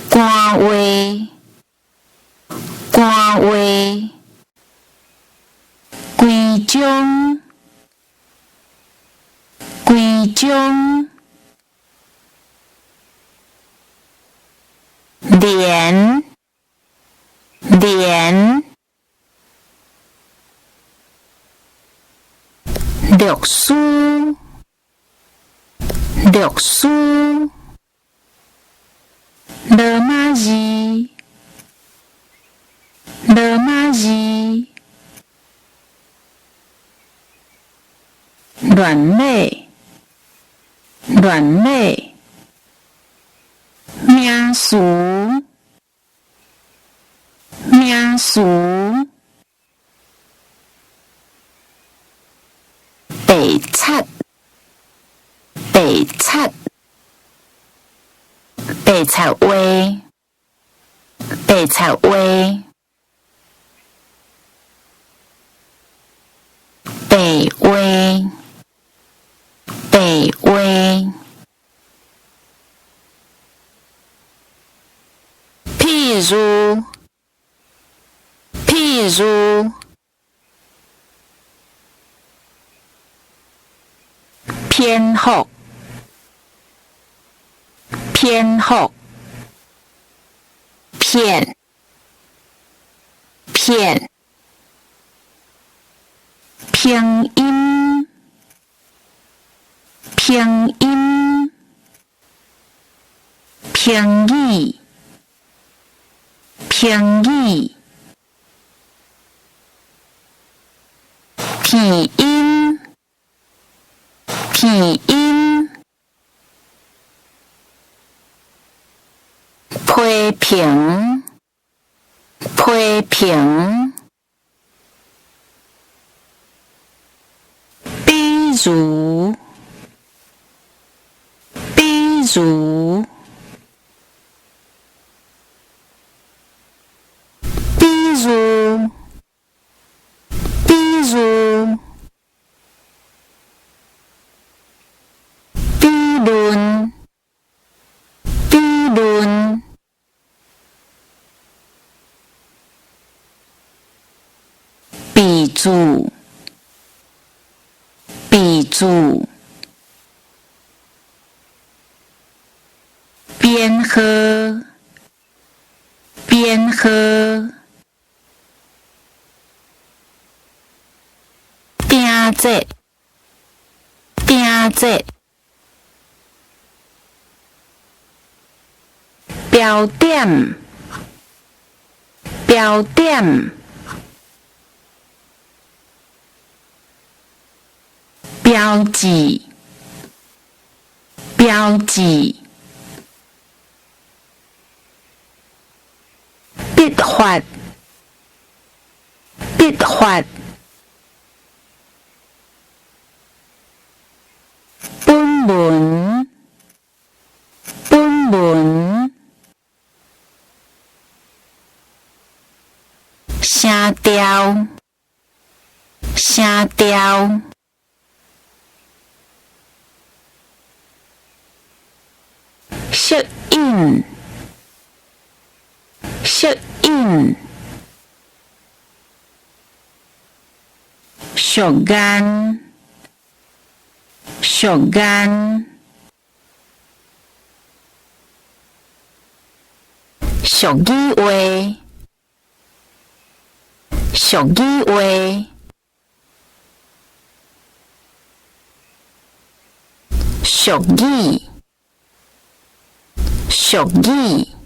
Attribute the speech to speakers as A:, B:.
A: 官话，官话，规章，规章，连，连，律师，律师。罗马字，罗马字，乱码，乱码，名词，名词，白贼，白贼。白贼话，白贼话，白话，白话，譬如，譬如，偏好，偏好。骗，骗，拼音，拼音，拼语，拼语，体音，体音，批评，批评，比如，比如，比如，比如，比论，比论。比注，比注，编号，编号，定节，定节，标点，标点。标记，标记，笔法，笔法，本文，本文，声调，声调。适应，适应，上眼，上眼，俗语话，俗语话，俗语。俗语。